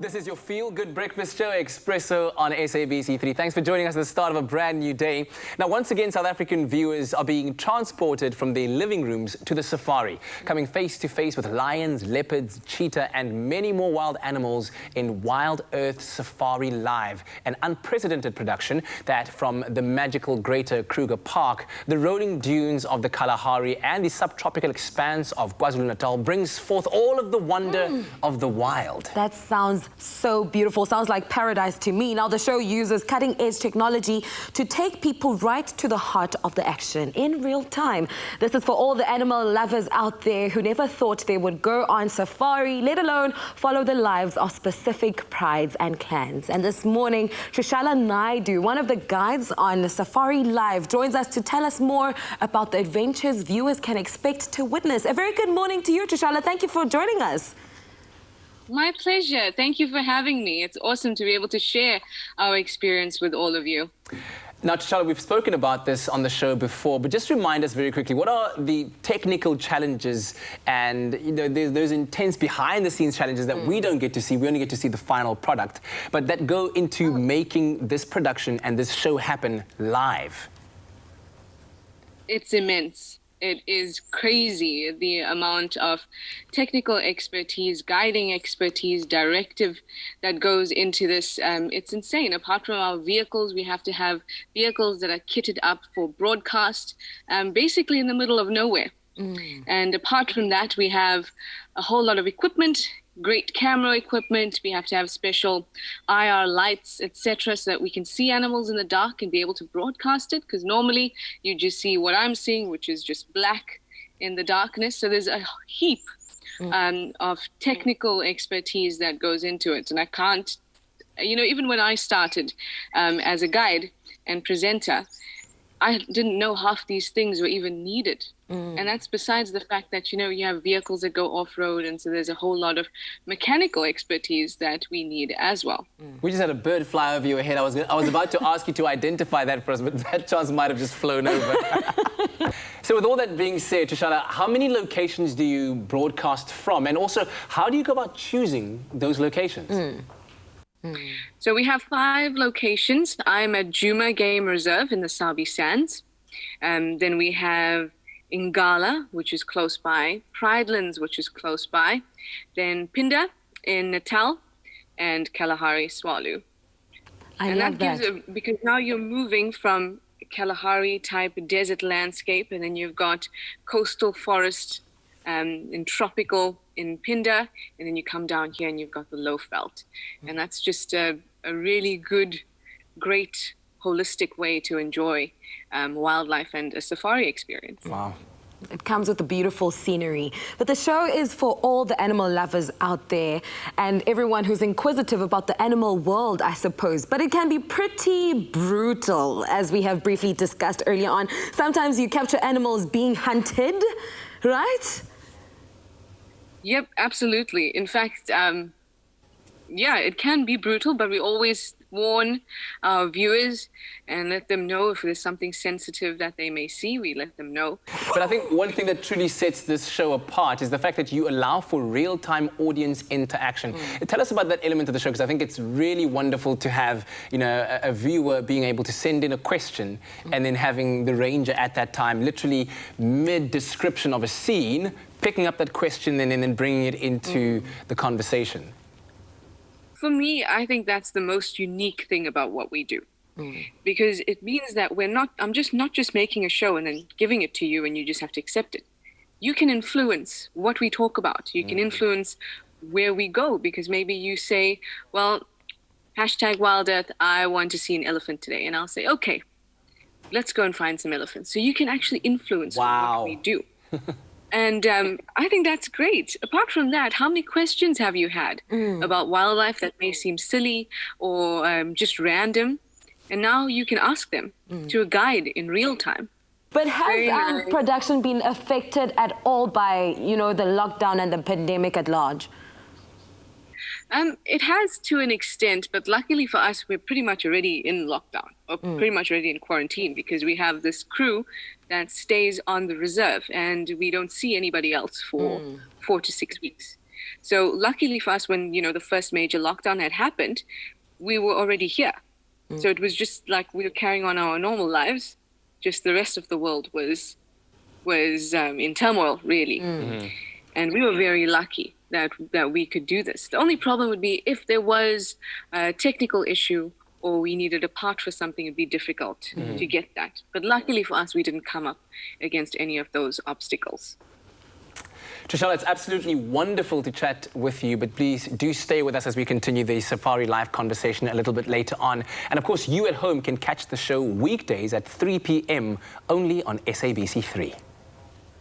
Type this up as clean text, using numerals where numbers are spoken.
This is your feel-good breakfast show, Expresso on SABC3. Thanks for joining us at the start of a brand new day. Now, once again, South African viewers are being transported from their living rooms to the safari, coming face-to-face with lions, leopards, cheetah, and many more wild animals in Wild Earth safariLIVE, an unprecedented production that from the magical Greater Kruger Park, the rolling dunes of the Kalahari, and the subtropical expanse of KwaZulu-Natal brings forth all of the wonder of the wild. That sounds so beautiful. Sounds like paradise to me. Now, the show uses cutting-edge technology to take people right to the heart of the action in real time. This is for all the animal lovers out there who never thought they would go on safari, let alone follow the lives of specific prides and clans. And this morning, Trishala Naidu, one of the guides on safariLIVE, joins us to tell us more about the adventures viewers can expect to witness. A very good morning to you, Trishala. Thank you for joining us. My pleasure. Thank you for having me. It's awesome to be able to share our experience with all of you. Now, Trishala, we've spoken about this on the show before, but just remind us very quickly, what are the technical challenges and, you know, there's those intense behind-the-scenes challenges that we don't get to see, we only get to see the final product, but that go into making this production and this show happen live? It's immense. It is crazy, the amount of technical expertise, guiding expertise, directive that goes into this. It's insane. Apart from our vehicles, we have to have vehicles that are kitted up for broadcast, basically in the middle of nowhere. And apart from that, we have a whole lot of equipment, great camera equipment. We have to have special IR lights, etc., so that we can see animals in the dark and be able to broadcast it, because normally you just see what I'm seeing, which is just black in the darkness. So there's a heap of technical expertise that goes into it. And I can't, you know, even when I started as a guide and presenter, I didn't know half these things were even needed. And that's besides the fact that, you know, you have vehicles that go off-road, and so there's a whole lot of mechanical expertise that we need as well. We just had a bird fly over your head. I was about to ask you to identify that for us, but that chance might have just flown over. So with all that being said, Trishala, how many locations do you broadcast from? And also, how do you go about choosing those locations? So we have 5 locations. I'm at Djuma Game Reserve in the Sabi Sands. Then we have Ingala, which is close by, Pridelands, which is close by, then Pinda in Natal, and Kalahari Swalu. And that gives because now you're moving from Kalahari type desert landscape, and then you've got coastal forest in tropical in Pinda, and then you come down here and you've got the low veld. And that's just a really good, great, holistic way to enjoy wildlife and a safari experience. Wow. It comes with the beautiful scenery. But the show is for all the animal lovers out there and everyone who's inquisitive about the animal world, I suppose. But it can be pretty brutal, as we have briefly discussed earlier on. Sometimes you capture animals being hunted, right? Yep, absolutely. In fact, yeah, it can be brutal, but we always warn our viewers and let them know if there's something sensitive that they may see, we let them know. But I think one thing that truly sets this show apart is the fact that you allow for real-time audience interaction. Tell us about that element of the show, because I think it's really wonderful to have, you know, a viewer being able to send in a question and then having the ranger at that time, literally mid-description of a scene, picking up that question and then bringing it into the conversation. For me, I think that's the most unique thing about what we do. Because it means that I'm not just making a show and then giving it to you and you just have to accept it. You can influence what we talk about. You can influence where we go, because maybe you say, well, #WildEarth, I want to see an elephant today. And I'll say, okay, let's go and find some elephants. So you can actually influence what we do. And I think that's great. Apart from that, how many questions have you had about wildlife that may seem silly or just random? And now you can ask them to a guide in real time. But has production been affected at all by, you know, the lockdown and the pandemic at large? It has to an extent, but luckily for us, we're pretty much already in lockdown, or pretty much already in quarantine, because we have this crew that stays on the reserve and we don't see anybody else for 4 to 6 weeks. So luckily for us, when, the first major lockdown had happened, we were already here. So it was just like we were carrying on our normal lives. Just the rest of the world was in turmoil, really. And we were very lucky that we could do this. The only problem would be if there was a technical issue or we needed a part for something, it'd be difficult to get that. But luckily for us, we didn't come up against any of those obstacles. Trishelle, it's absolutely wonderful to chat with you, but please do stay with us as we continue the Safari Live conversation a little bit later on. And of course, you at home can catch the show weekdays at 3 p.m. only on SABC 3.